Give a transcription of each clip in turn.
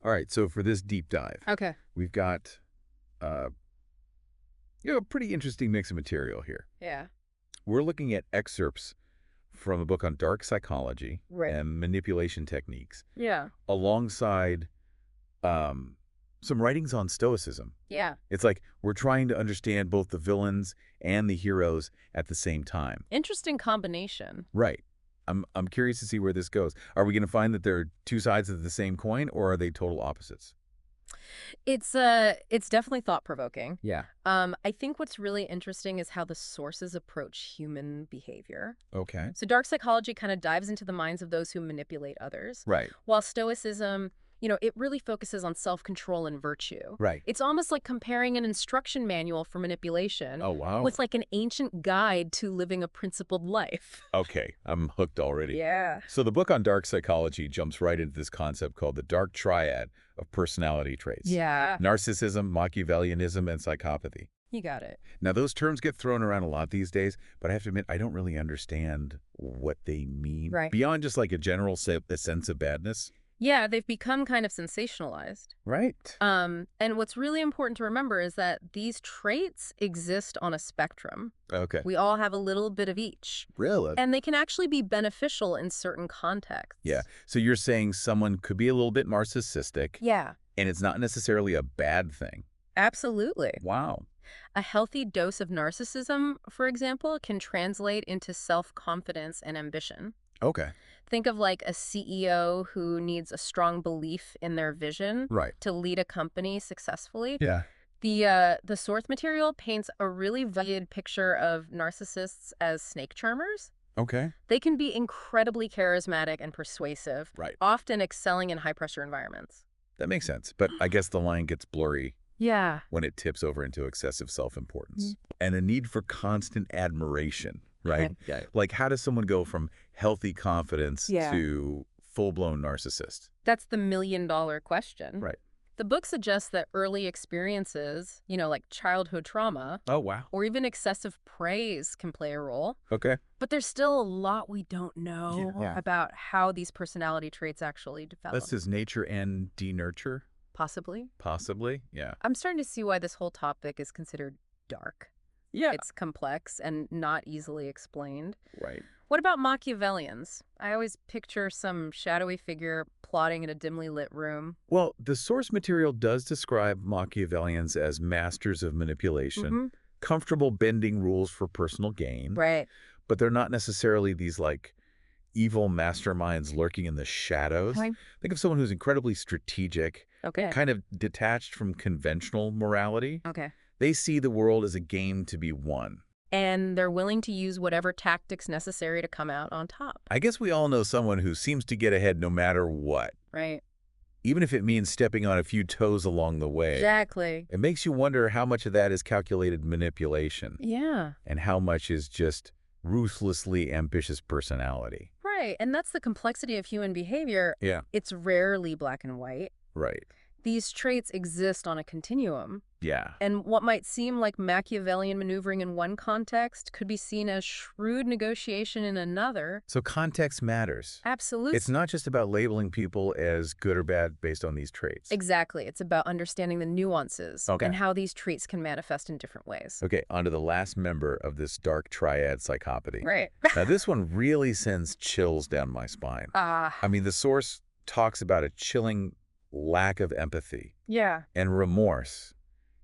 All right, so for this deep dive, Okay. we've got a pretty interesting mix of material here. Yeah. We're looking at excerpts from a book on dark psychology Right. and manipulation techniques, Yeah. alongside some writings on Stoicism. Yeah. It's like we're trying to understand both the villains and the heroes at the same time. Interesting combination. Right. I'm curious to see where this goes. Are we going to find that there are two sides of the same coin, or are they total opposites? It's definitely thought-provoking. Yeah. I think what's really interesting is how the sources approach human behavior. Okay. So dark psychology kind of dives into the minds of those who manipulate others, Right. while Stoicism, it really focuses on self-control and virtue. Right. It's almost like comparing an instruction manual for manipulation Oh, wow. with like an ancient guide to living a principled life. Okay, I'm hooked already. Yeah. So the book on dark psychology jumps right into this concept called the dark triad of personality traits. Yeah. Narcissism, Machiavellianism, and psychopathy. You got it. Now, those terms get thrown around a lot these days, but I have to admit, I don't really understand what they mean. Right. Beyond just like a general sense of badness. Yeah, they've become kind of sensationalized. Right. And what's really important to remember is that these traits exist on a spectrum. Okay. We all have a little bit of each. Really? And they can actually be beneficial in certain contexts. Yeah. So you're saying someone could be a little bit narcissistic, Yeah, and it's not necessarily a bad thing. absolutely. Wow. A healthy dose of narcissism, for example, can translate into self-confidence and ambition. Okay. Think of like a CEO who needs a strong belief in their vision Right. to lead a company successfully. Yeah. The source material paints a really vivid picture of narcissists as snake charmers. Okay. They can be incredibly charismatic and persuasive, Right. often excelling in high-pressure environments. That makes sense. But I guess the line gets blurry Yeah. when it tips over into excessive self-importance and a need for constant admiration, right? Yeah. Like, how does someone go from healthy confidence Yeah. to full-blown narcissist? That's the million-dollar question. Right. The book suggests that early experiences, like childhood trauma, Oh, wow. or even excessive praise can play a role. Okay. But there's still a lot we don't know Yeah. about how these personality traits actually develop. Does nature and denurture? Possibly. Possibly. Yeah. I'm starting to see why this whole topic is considered dark. Yeah. It's complex and not easily explained. Right. What about Machiavellians? I always picture some shadowy figure plotting in a dimly lit room. Well, the source material does describe Machiavellians as masters of manipulation, comfortable bending rules for personal gain. Right. But they're not necessarily these like evil masterminds lurking in the shadows. Okay. Think of someone who's incredibly strategic, Okay. kind of detached from conventional morality. Okay. They see the world as a game to be won. And they're willing to use whatever tactics necessary to come out on top. I guess we all know someone who seems to get ahead no matter what, Right. even if it means stepping on a few toes along the way. Exactly. It makes you wonder how much of that is calculated manipulation Yeah. and how much is just ruthlessly ambitious personality. Right. And that's the complexity of human behavior. Yeah. It's rarely black and white. Right. These traits exist on a continuum. Yeah. And what might seem like Machiavellian maneuvering in one context could be seen as shrewd negotiation in another. So context matters. Absolutely. It's not just about labeling people as good or bad based on these traits. Exactly. It's about understanding the nuances Okay. and how these traits can manifest in different ways. Okay, on to the last member of this dark triad psychopathy. Right. Now, this one really sends chills down my spine. I mean, the source talks about a chilling lack of empathy Yeah. and remorse,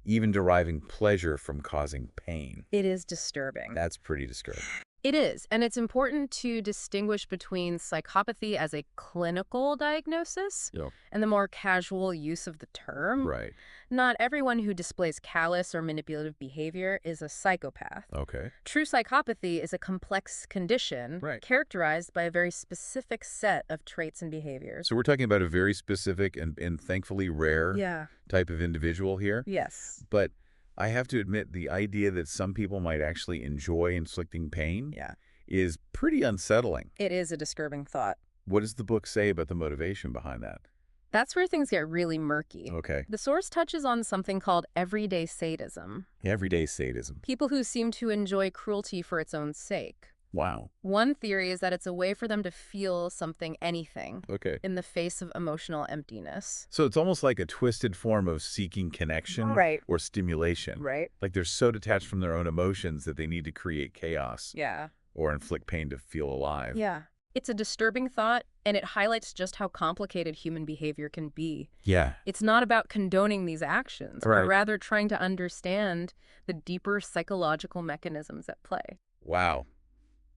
even deriving pleasure from causing pain. It is disturbing. That's pretty disturbing. It is, and it's important to distinguish between psychopathy as a clinical diagnosis Yep. and the more casual use of the term. Right. Not everyone who displays callous or manipulative behavior is a psychopath. Okay. True psychopathy is a complex condition Right. characterized by a very specific set of traits and behaviors. So we're talking about a very specific and thankfully rare Yeah. type of individual here. Yes. But I have to admit, the idea that some people might actually enjoy inflicting pain Yeah. is pretty unsettling. It is a disturbing thought. What does the book say about the motivation behind that? That's where things get really murky. Okay. The source touches on something called everyday sadism. Everyday sadism. People who seem to enjoy cruelty for its own sake. Wow. One theory is that it's a way for them to feel something, anything, Okay. in the face of emotional emptiness. So it's almost like a twisted form of seeking connection Right. or stimulation. Right. Like they're so detached from their own emotions that they need to create chaos Yeah. or inflict pain to feel alive. Yeah. It's a disturbing thought, and it highlights just how complicated human behavior can be. Yeah. It's not about condoning these actions, Right. but rather trying to understand the deeper psychological mechanisms at play. Wow.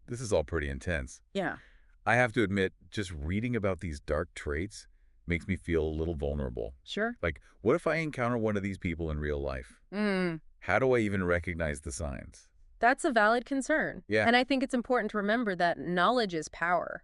This is all pretty intense. Yeah. I have to admit, just reading about these dark traits makes me feel a little vulnerable. Sure. Like, what if I encounter one of these people in real life? How do I even recognize the signs? That's a valid concern. Yeah. And I think it's important to remember that knowledge is power.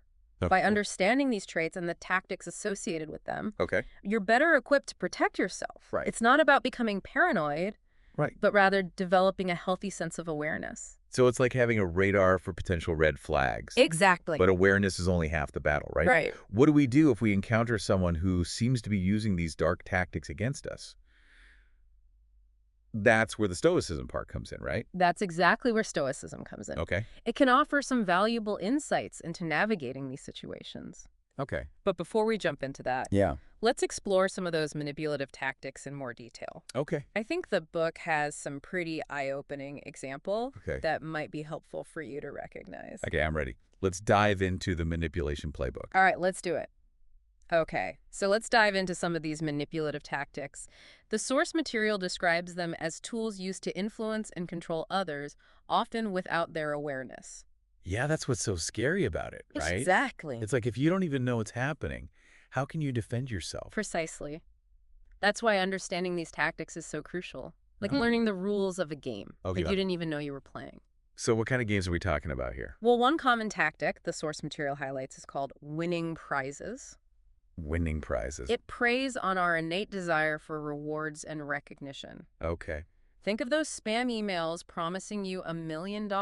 By understanding these traits and the tactics associated with them, Okay. you're better equipped to protect yourself. Right. It's not about becoming paranoid, Right. but rather developing a healthy sense of awareness. So it's like having a radar for potential red flags. Exactly. But awareness is only half the battle, right? Right. What do we do if we encounter someone who seems to be using these dark tactics against us? That's where the Stoicism part comes in, right? That's exactly where Stoicism comes in. Okay. It can offer some valuable insights into navigating these situations. Okay. But before we jump into that, Yeah. let's explore some of those manipulative tactics in more detail. Okay. I think the book has some pretty eye-opening example Okay. that might be helpful for you to recognize. Okay, I'm ready. Let's dive into the manipulation playbook. All right, let's do it. Okay, so let's dive into some of these manipulative tactics. The source material describes them as tools used to influence and control others, often without their awareness. Yeah, that's what's so scary about it, right? Exactly. It's like if you don't even know what's happening, how can you defend yourself? Precisely. That's why understanding these tactics is so crucial. Like learning the rules of a game Okay. that you didn't even know you were playing. So what kind of games are we talking about here? Well, one common tactic the source material highlights is called winning prizes. Winning prizes. It preys on our innate desire for rewards and recognition. Okay. Think of those spam emails promising you $1 million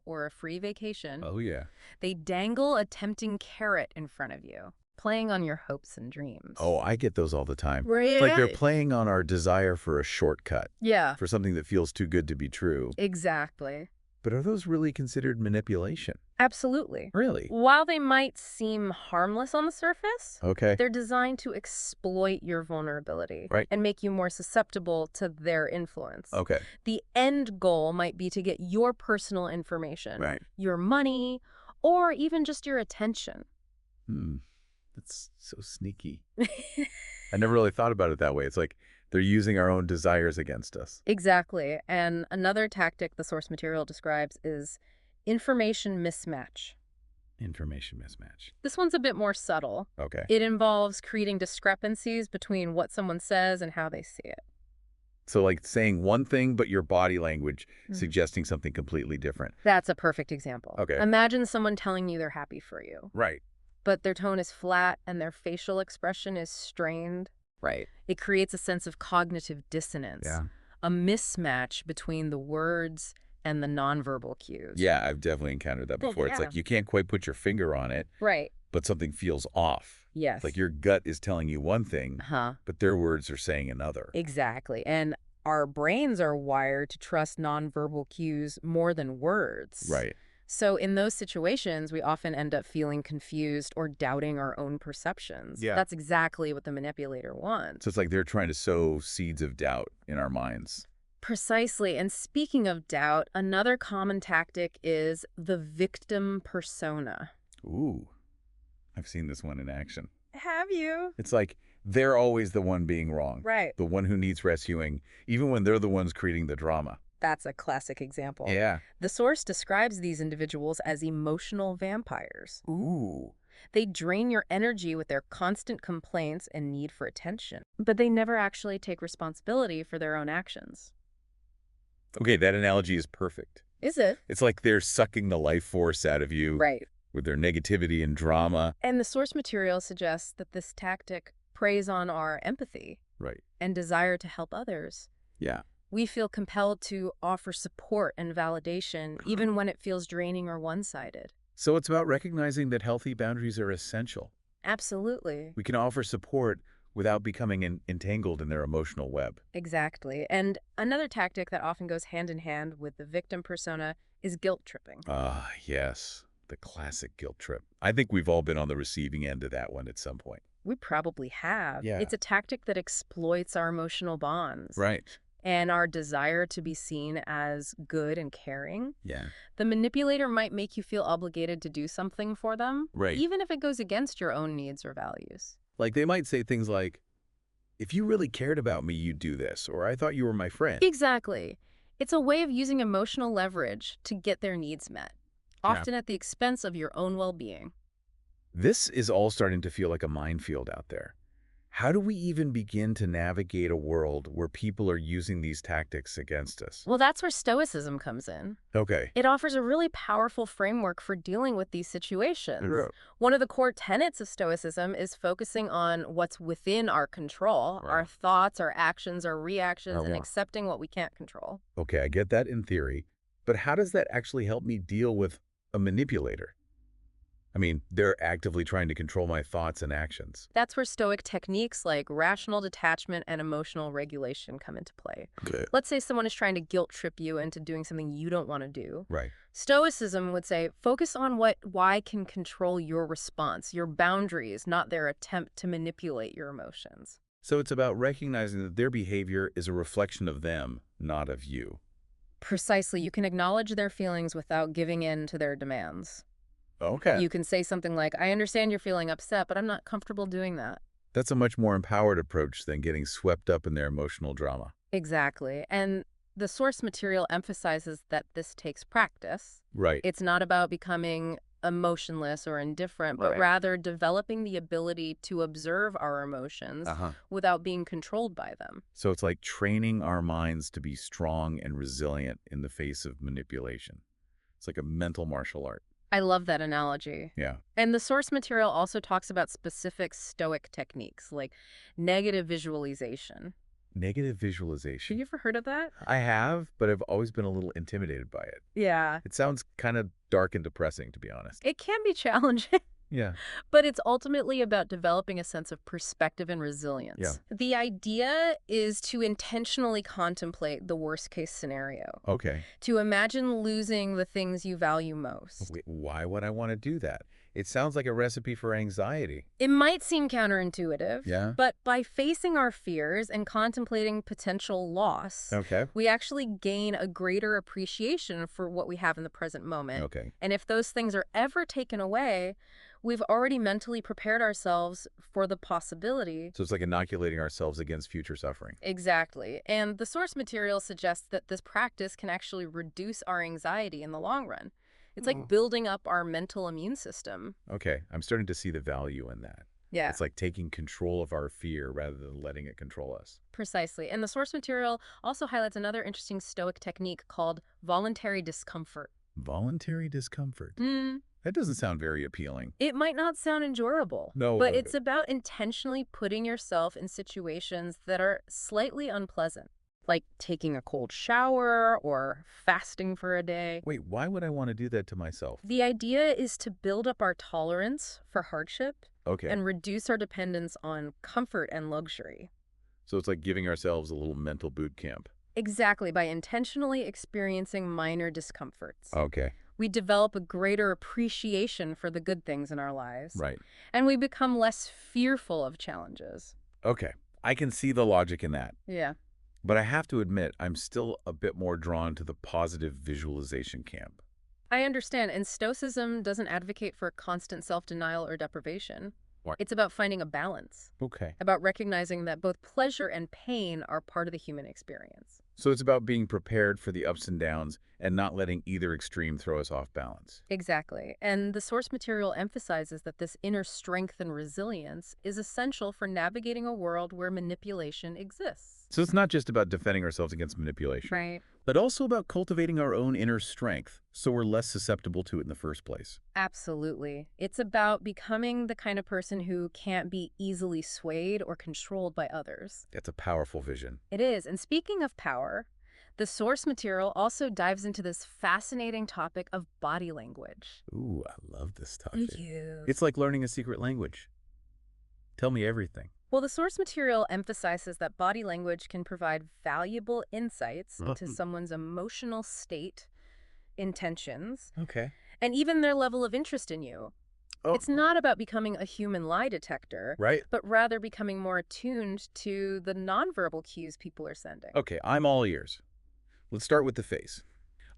or a free vacation. Oh, yeah. They dangle a tempting carrot in front of you, playing on your hopes and dreams. Oh, I get those all the time. Right. It's like they're playing on our desire for a shortcut, Yeah, for something that feels too good to be true. exactly. But are those really considered manipulation? Absolutely. Really? While they might seem harmless on the surface, Okay. they're designed to exploit your vulnerability Right. and make you more susceptible to their influence. Okay. The end goal might be to get your personal information, Right. your money, or even just your attention. That's so sneaky. I never really thought about it that way. It's like they're using our own desires against us. Exactly. And another tactic the source material describes is information mismatch. Information mismatch. This one's a bit more subtle. Okay. It involves creating discrepancies between what someone says and how they see it. So like saying one thing, but your body language Mhm. suggesting something completely different. That's a perfect example. Okay. Imagine someone telling you they're happy for you, Right. but their tone is flat and their facial expression is strained. Right. It creates a sense of cognitive dissonance, Yeah. a mismatch between the words and the nonverbal cues. Yeah, I've definitely encountered that before. It's Yeah. like you can't quite put your finger on it, Right. but something feels off. Yes. It's like your gut is telling you one thing, but their words are saying another. Exactly. And our brains are wired to trust nonverbal cues more than words. Right. So in those situations, we often end up feeling confused or doubting our own perceptions. Yeah. That's exactly what the manipulator wants. So it's like they're trying to sow seeds of doubt in our minds. Precisely. And speaking of doubt, another common tactic is the victim persona. Ooh, I've seen this one in action. Have you? It's like they're always the one being wrong. Right. The one who needs rescuing, even when they're the ones creating the drama. That's a classic example. Yeah. The source describes these individuals as emotional vampires. Ooh. They drain your energy with their constant complaints and need for attention, but they never actually take responsibility for their own actions. Okay, that analogy is perfect. Is it? It's like they're sucking the life force out of you Right. with their negativity and drama. And the source material suggests that this tactic preys on our empathy Right. and desire to help others. Yeah. We feel compelled to offer support and validation, even when it feels draining or one-sided. So it's about recognizing that healthy boundaries are essential. Absolutely. We can offer support without becoming entangled in their emotional web. Exactly. And another tactic that often goes hand in hand with the victim persona is guilt tripping. Ah, yes. The classic guilt trip. I think we've all been on the receiving end of that one at some point. We probably have. Yeah. It's a tactic that exploits our emotional bonds Right. and our desire to be seen as good and caring. Yeah. The manipulator might make you feel obligated to do something for them, Right. even if it goes against your own needs or values. Like they might say things like, if you really cared about me, you'd do this, or I thought you were my friend. Exactly. It's a way of using emotional leverage to get their needs met, often at the expense of your own well-being. This is all starting to feel like a minefield out there. How do we even begin to navigate a world where people are using these tactics against us? Well, that's where Stoicism comes in. Okay. It offers a really powerful framework for dealing with these situations. Yeah. One of the core tenets of Stoicism is focusing on what's within our control, Right. our thoughts, our actions, our reactions, and Yeah. accepting what we can't control. Okay, I get that in theory, but how does that actually help me deal with a manipulator? I mean, they're actively trying to control my thoughts and actions. That's where Stoic techniques like rational detachment and emotional regulation come into play. Okay. Let's say someone is trying to guilt trip you into doing something you don't want to do. Right. Stoicism would say, focus on why can control your response, your boundaries, not their attempt to manipulate your emotions. So it's about recognizing that their behavior is a reflection of them, not of you. Precisely, you can acknowledge their feelings without giving in to their demands. Okay. You can say something like, I understand you're feeling upset, but I'm not comfortable doing that. That's a much more empowered approach than getting swept up in their emotional drama. Exactly. And the source material emphasizes that this takes practice. Right. It's not about becoming emotionless or indifferent, but Right. rather developing the ability to observe our emotions without being controlled by them. So it's like training our minds to be strong and resilient in the face of manipulation. It's like a mental martial art. I love that analogy. Yeah. And the source material also talks about specific Stoic techniques like negative visualization. Negative Have visualization. you ever heard of that? I have, but I've always been a little intimidated by it. Yeah. It sounds kind of dark and depressing, to be honest. It can be challenging. Yeah. But it's ultimately about developing a sense of perspective and resilience. Yeah. The idea is to intentionally contemplate the worst-case scenario, Okay. to imagine losing the things you value most. Wait, why would I want to do that? It sounds like a recipe for anxiety. It might seem counterintuitive, Yeah. but by facing our fears and contemplating potential loss, Okay. we actually gain a greater appreciation for what we have in the present moment. Okay. And if those things are ever taken away, we've already mentally prepared ourselves for the possibility. So it's like inoculating ourselves against future suffering. Exactly. And the source material suggests that this practice can actually reduce our anxiety in the long run. It's like building up our mental immune system. Okay. I'm starting to see the value in that. Yeah, It's like taking control of our fear rather than letting it control us. precisely. And the source material also highlights another interesting Stoic technique called voluntary discomfort. Voluntary discomfort. Mm, That doesn't sound very appealing. it might not sound enjoyable, No. but it's about intentionally putting yourself in situations that are slightly unpleasant, like taking a cold shower or fasting for a day. Wait, why would I want to do that to myself? The idea is to build up our tolerance for hardship Okay. and reduce our dependence on comfort and luxury. So it's like giving ourselves a little mental boot camp. Exactly, by intentionally experiencing minor discomforts. Okay. We develop a greater appreciation for the good things in our lives. Right. And we become less fearful of challenges. Okay. I can see the logic in that. Yeah. But I have to admit, I'm still a bit more drawn to the positive visualization camp. I understand, and Stoicism doesn't advocate for constant self-denial or deprivation. Why? It's about finding a balance, Okay. about recognizing that both pleasure and pain are part of the human experience. So it's about being prepared for the ups and downs and not letting either extreme throw us off balance. Exactly. And the source material emphasizes that this inner strength and resilience is essential for navigating a world where manipulation exists. So it's not just about defending ourselves against manipulation, Right. but also about cultivating our own inner strength so we're less susceptible to it in the first place. Absolutely. It's about becoming the kind of person who can't be easily swayed or controlled by others. That's a powerful vision. It is. And speaking of power, the source material also dives into this fascinating topic of body language. Ooh, I love this topic. Thank you. It's like learning a secret language. Tell me everything. Well, the source material emphasizes that body language can provide valuable insights into someone's emotional state intentions, Okay. and even their level of interest in you. Oh, It's not about becoming a human lie detector, right. but rather becoming more attuned to the nonverbal cues people are sending. Okay, I'm all ears. Let's start with the face.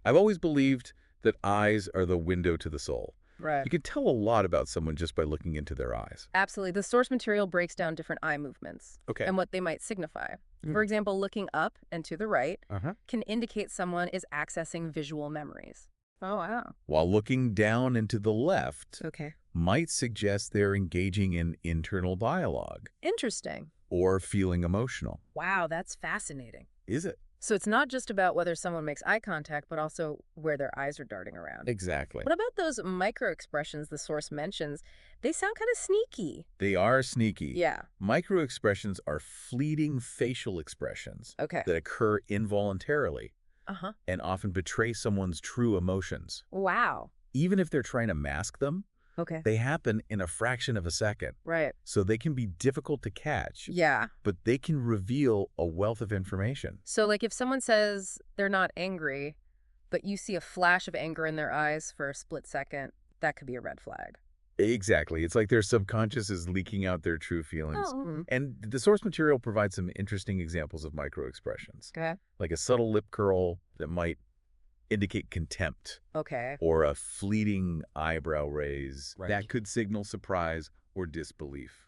I've always believed that eyes are the window to the soul. Right. You can tell a lot about someone just by looking into their eyes. Absolutely. The source material breaks down different eye movements Okay. and what they might signify. Mm. For example, looking up and to the right Uh-huh. can indicate someone is accessing visual memories. Oh, wow. While looking down and to the left Okay. might suggest they're engaging in internal dialogue Interesting. or feeling emotional. Wow, that's fascinating. Is it? So it's not just about whether someone makes eye contact, but also where their eyes are darting around. Exactly. What about those micro expressions the source mentions? They sound kind of sneaky. They are sneaky. Yeah. Microexpressions are fleeting facial expressions Okay. that occur involuntarily Uh-huh. and often betray someone's true emotions. Wow. Even if they're trying to mask them, Okay. they happen in a fraction of a second. Right. So they can be difficult to catch, Yeah. but they can reveal a wealth of information. So, like, if someone says they're not angry, but you see a flash of anger in their eyes for a split second, that could be a red flag. Exactly. It's like their subconscious is leaking out their true feelings. Oh. And the source material provides some interesting examples of microexpressions, Okay. like a subtle lip curl that might indicate contempt, Okay. or a fleeting eyebrow raise Right. that could signal surprise or disbelief.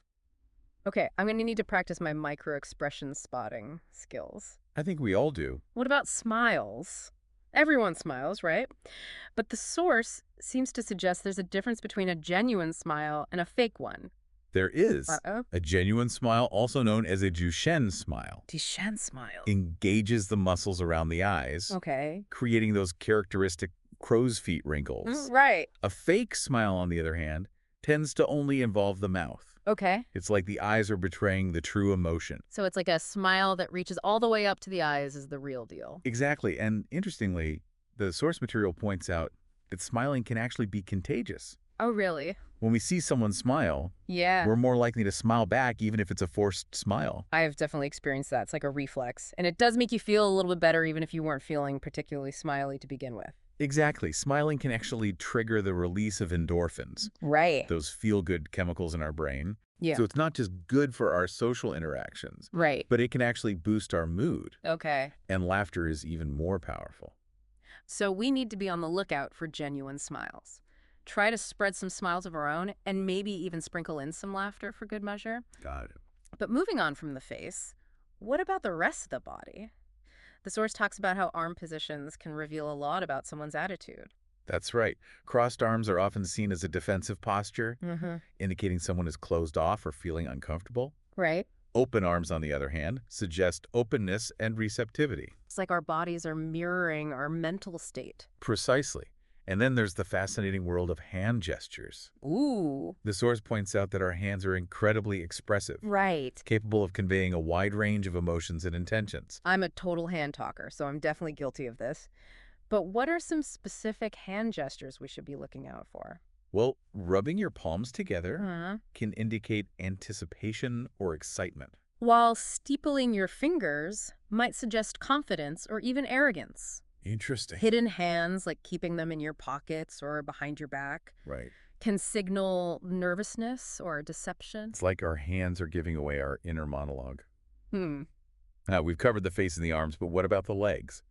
Okay. I'm going to need to practice my micro expression spotting skills. I think we all do. What about smiles? Everyone smiles, right? But the source seems to suggest there's a difference between a genuine smile and a fake one. There is Uh-oh. a genuine smile, also known as a Duchenne smile, Duchenne smile. engages the muscles around the eyes, Okay. creating those characteristic crow's feet wrinkles. Right. A fake smile, on the other hand, tends to only involve the mouth. Okay. It's like the eyes are betraying the true emotion. So it's like a smile that reaches all the way up to the eyes is the real deal. Exactly. And interestingly, the source material points out that smiling can actually be contagious. Oh, really? When we see someone smile, Yeah. we're more likely to smile back, even if it's a forced smile. I've definitely experienced that. It's like a reflex. And it does make you feel a little bit better even if you weren't feeling particularly smiley to begin with. Exactly. Smiling can actually trigger the release of endorphins, Right. those feel-good chemicals in our brain. Yeah. So it's not just good for our social interactions, Right. but it can actually boost our mood. Okay. And laughter is even more powerful. So we need to be on the lookout for genuine smiles. Try to spread some smiles of our own and maybe even sprinkle in some laughter for good measure. Got it. But moving on from the face, what about the rest of the body? The source talks about how arm positions can reveal a lot about someone's attitude. That's right. Crossed arms are often seen as a defensive posture, Mm-hmm. indicating someone is closed off or feeling uncomfortable. Right? Open arms, on the other hand, suggest openness and receptivity. It's like our bodies are mirroring our mental state. Precisely. And then there's the fascinating world of hand gestures. Ooh. The source points out that our hands are incredibly expressive, Right. capable of conveying a wide range of emotions and intentions. I'm a total hand talker, so I'm definitely guilty of this. But what are some specific hand gestures we should be looking out for? Well, rubbing your palms together Uh-huh. can indicate anticipation or excitement. While steepling your fingers might suggest confidence or even arrogance. Interesting. Hidden hands, like keeping them in your pockets or behind your back, Right. can signal nervousness or deception. It's like our hands are giving away our inner monologue. Hmm. We've covered the face and the arms, but what about the legs?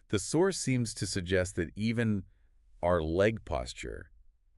The source seems to suggest that even our leg posture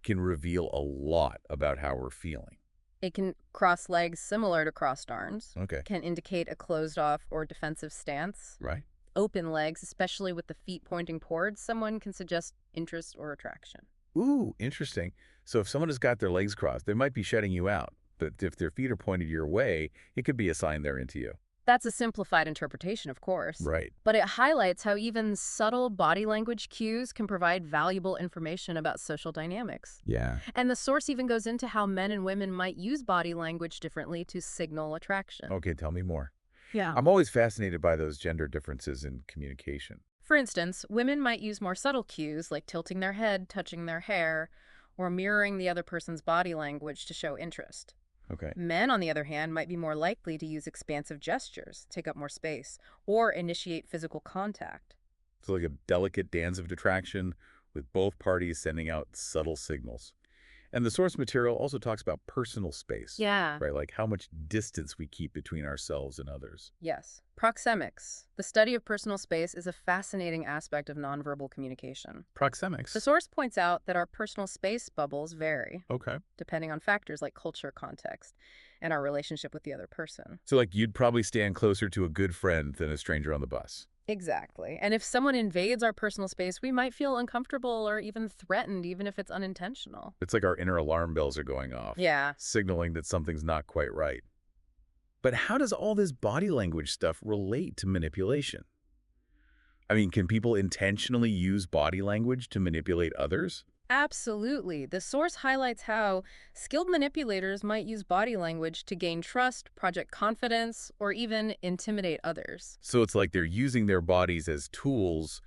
can reveal a lot about how we're feeling. It can cross legs similar to crossed arms, Okay. can indicate a closed off or defensive stance. Right. Open legs, especially with the feet pointing towards someone, can suggest interest or attraction. Ooh, interesting. So if someone has got their legs crossed, they might be shutting you out. But if their feet are pointed your way, it could be a sign they're into you. That's a simplified interpretation, of course. Right. But it highlights how even subtle body language cues can provide valuable information about social dynamics. Yeah. And the source even goes into how men and women might use body language differently to signal attraction. Okay, tell me more. Yeah. I'm always fascinated by those gender differences in communication. For instance, women might use more subtle cues like tilting their head, touching their hair, or mirroring the other person's body language to show interest. Okay. Men, on the other hand, might be more likely to use expansive gestures, take up more space, or initiate physical contact. So like a delicate dance of attraction with both parties sending out subtle signals. And the source material also talks about personal space, Yeah. right? Like how much distance we keep between ourselves and others. Yes. Proxemics, the study of personal space, is a fascinating aspect of nonverbal communication. Proxemics. The source points out that our personal space bubbles vary, Okay. depending on factors like culture, context, and our relationship with the other person. So like you'd probably stand closer to a good friend than a stranger on the bus. Exactly. And if someone invades our personal space, we might feel uncomfortable or even threatened, even if it's unintentional. It's like our inner alarm bells are going off, Yeah. signaling that something's not quite right. But how does all this body language stuff relate to manipulation? I mean, can people intentionally use body language to manipulate others? Absolutely. The source highlights how skilled manipulators might use body language to gain trust, project confidence, or even intimidate others. So it's like they're using their bodies as tools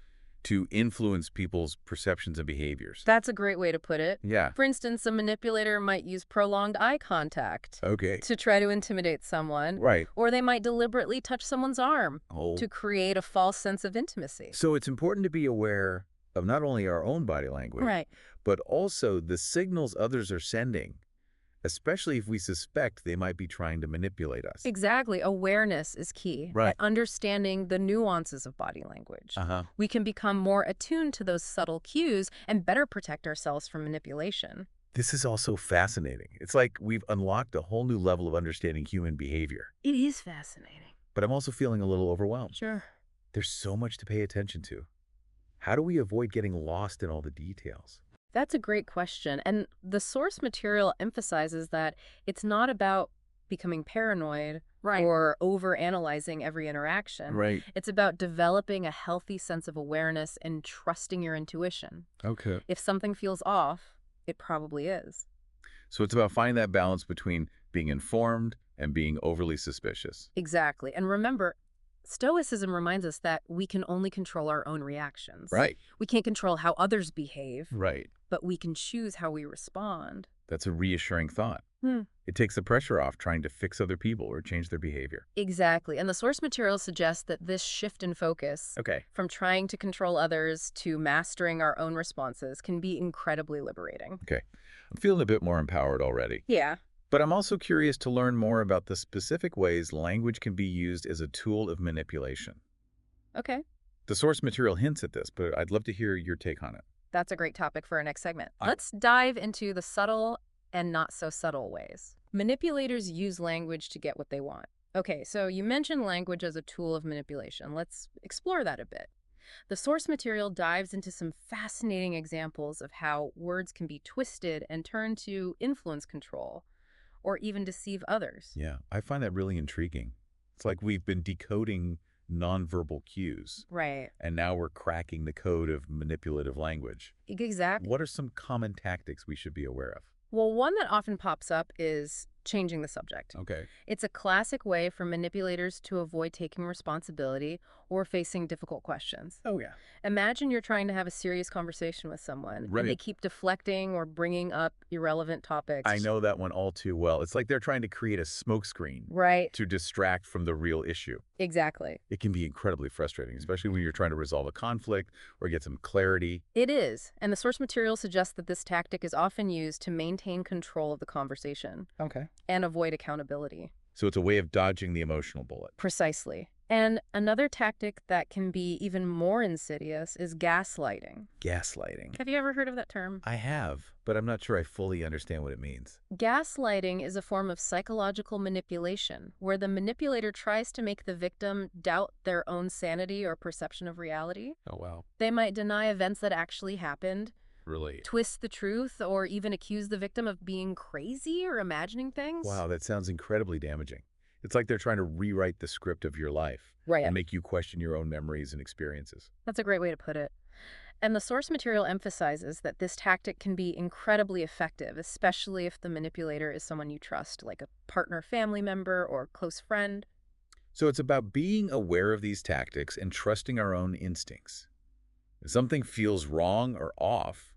to influence people's perceptions and behaviors. That's a great way to put it. Yeah. For instance, a manipulator might use prolonged eye contact Okay. to try to intimidate someone, Right. or they might deliberately touch someone's arm Oh. to create a false sense of intimacy. So it's important to be aware of not only our own body language, Right. but also the signals others are sending, especially if we suspect they might be trying to manipulate us. Exactly. Awareness is key. Right. And understanding the nuances of body language. Uh-huh. We can become more attuned to those subtle cues and better protect ourselves from manipulation. This is also fascinating. It's like we've unlocked a whole new level of understanding human behavior. It is fascinating. But I'm also feeling a little overwhelmed. Sure. There's so much to pay attention to. How do we avoid getting lost in all the details? That's a great question. And the source material emphasizes that it's not about becoming paranoid or over-analyzing every interaction. Right. It's about developing a healthy sense of awareness and trusting your intuition. Okay. If something feels off, it probably is. So it's about finding that balance between being informed and being overly suspicious. Exactly. And remember, Stoicism reminds us that we can only control our own reactions. Right. We can't control how others behave, Right. but we can choose how we respond. That's a reassuring thought. It takes the pressure off trying to fix other people or change their behavior. Exactly. And the source material suggests that this shift in focus Okay. from trying to control others to mastering our own responses can be incredibly liberating. Okay. I'm feeling a bit more empowered already. Yeah. But I'm also curious to learn more about the specific ways language can be used as a tool of manipulation. Okay. The source material hints at this, but I'd love to hear your take on it. That's a great topic for our next segment. I- Let's dive into the subtle and not so subtle ways. Manipulators use language to get what they want. Okay, so you mentioned language as a tool of manipulation. Let's explore that a bit. The source material dives into some fascinating examples of how words can be twisted and turned to influence control or even deceive others. Yeah, I find that really intriguing. It's like we've been decoding nonverbal cues, Right. and now we're cracking the code of manipulative language. Exactly. What are some common tactics we should be aware of? Well, one that often pops up is changing the subject. Okay. It's a classic way for manipulators to avoid taking responsibility or facing difficult questions. Oh, yeah. Imagine you're trying to have a serious conversation with someone, Right. and they keep deflecting or bringing up irrelevant topics. I know that one all too well. It's like they're trying to create a smokescreen Right. to distract from the real issue. Exactly. It can be incredibly frustrating, especially when you're trying to resolve a conflict or get some clarity. It is. And the source material suggests that this tactic is often used to maintain control of the conversation Okay. and avoid accountability. So it's a way of dodging the emotional bullet. Precisely. And another tactic that can be even more insidious is gaslighting. Gaslighting. Have you ever heard of that term? I have, but I'm not sure I fully understand what it means. Gaslighting is a form of psychological manipulation where the manipulator tries to make the victim doubt their own sanity or perception of reality. Oh, wow. They might deny events that actually happened, Really? twist the truth, or even accuse the victim of being crazy or imagining things. Wow, that sounds incredibly damaging. It's like they're trying to rewrite the script of your life Right. and make you question your own memories and experiences. That's a great way to put it. And the source material emphasizes that this tactic can be incredibly effective, especially if the manipulator is someone you trust, like a partner, family member, or close friend. So it's about being aware of these tactics and trusting our own instincts. If something feels wrong or off,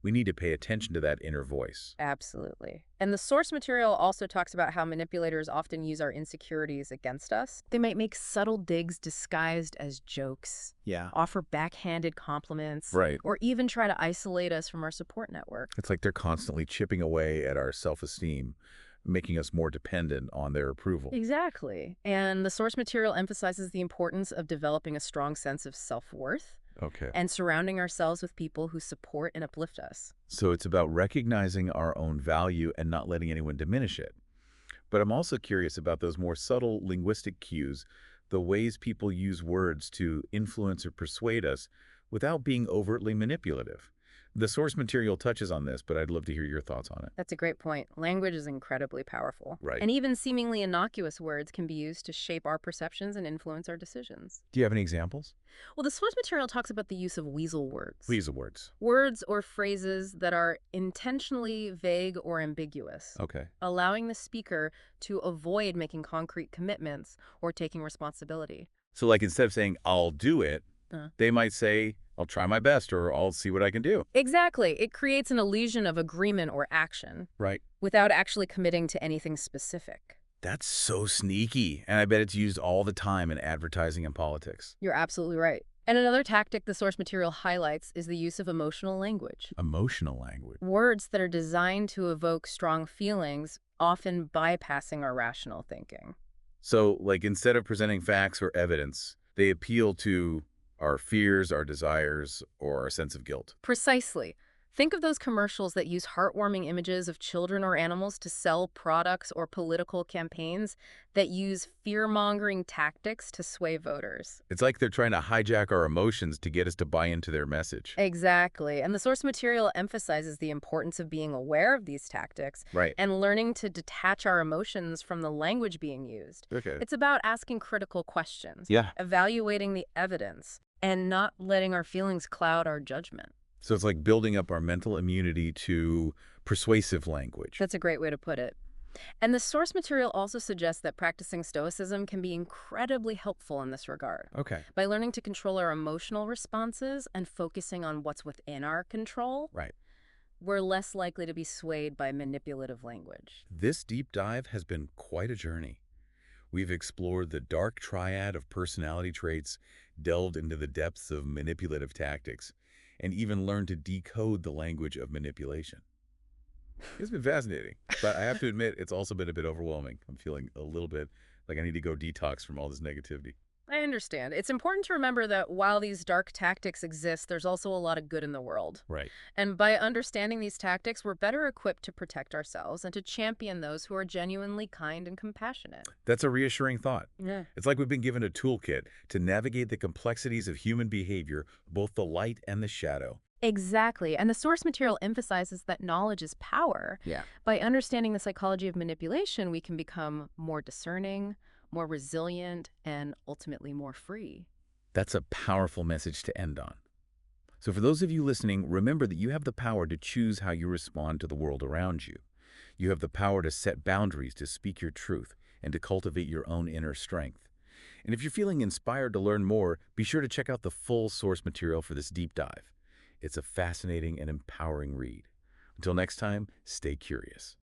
We need to pay attention to that inner voice. Absolutely. And the source material also talks about how manipulators often use our insecurities against us. They might make subtle digs disguised as jokes, Yeah. offer backhanded compliments, Right. or even try to isolate us from our support network. It's like they're constantly chipping away at our self-esteem, making us more dependent on their approval. Exactly. And the source material emphasizes the importance of developing a strong sense of self-worth Okay. and surrounding ourselves with people who support and uplift us. So it's about recognizing our own value and not letting anyone diminish it. But I'm also curious about those more subtle linguistic cues, the ways people use words to influence or persuade us without being overtly manipulative. The source material touches on this, but I'd love to hear your thoughts on it. That's a great point. Language is incredibly powerful. Right. And even seemingly innocuous words can be used to shape our perceptions and influence our decisions. Do you have any examples? Well, the source material talks about the use of weasel words. Weasel words. Words or phrases that are intentionally vague or ambiguous, Okay. allowing the speaker to avoid making concrete commitments or taking responsibility. So like instead of saying, I'll do it, they might say, I'll try my best or I'll see what I can do. Exactly. It creates an illusion of agreement or action Right. without actually committing to anything specific. That's so sneaky. And I bet it's used all the time in advertising and politics. You're absolutely right. And another tactic the source material highlights is the use of emotional language. Emotional language. Words that are designed to evoke strong feelings, often bypassing our rational thinking. So like instead of presenting facts or evidence, they appeal to our fears, our desires, or our sense of guilt. Precisely. Think of those commercials that use heartwarming images of children or animals to sell products or political campaigns that use fear-mongering tactics to sway voters. It's like they're trying to hijack our emotions to get us to buy into their message. Exactly. And the source material emphasizes the importance of being aware of these tactics Right. and learning to detach our emotions from the language being used. Okay. It's about asking critical questions, Yeah. evaluating the evidence, and not letting our feelings cloud our judgment. So it's like building up our mental immunity to persuasive language. That's a great way to put it. And the source material also suggests that practicing Stoicism can be incredibly helpful in this regard. Okay. By learning to control our emotional responses and focusing on what's within our control, Right. we're less likely to be swayed by manipulative language. This deep dive has been quite a journey. We've explored the dark triad of personality traits, delved into the depths of manipulative tactics, and even learned to decode the language of manipulation. It's been fascinating, but I have to admit, it's also been a bit overwhelming. I'm feeling a little bit like I need to go detox from all this negativity. I understand. It's important to remember that while these dark tactics exist, there's also a lot of good in the world. Right. And by understanding these tactics, we're better equipped to protect ourselves and to champion those who are genuinely kind and compassionate. That's a reassuring thought. Yeah. It's like we've been given a toolkit to navigate the complexities of human behavior, both the light and the shadow. Exactly. And the source material emphasizes that knowledge is power. Yeah. By understanding the psychology of manipulation, we can become more discerning, more resilient, and ultimately more free. That's a powerful message to end on. So for those of you listening, remember that you have the power to choose how you respond to the world around you. You have the power to set boundaries, to speak your truth, and to cultivate your own inner strength. And if you're feeling inspired to learn more, be sure to check out the full source material for this deep dive. It's a fascinating and empowering read. Until next time, stay curious.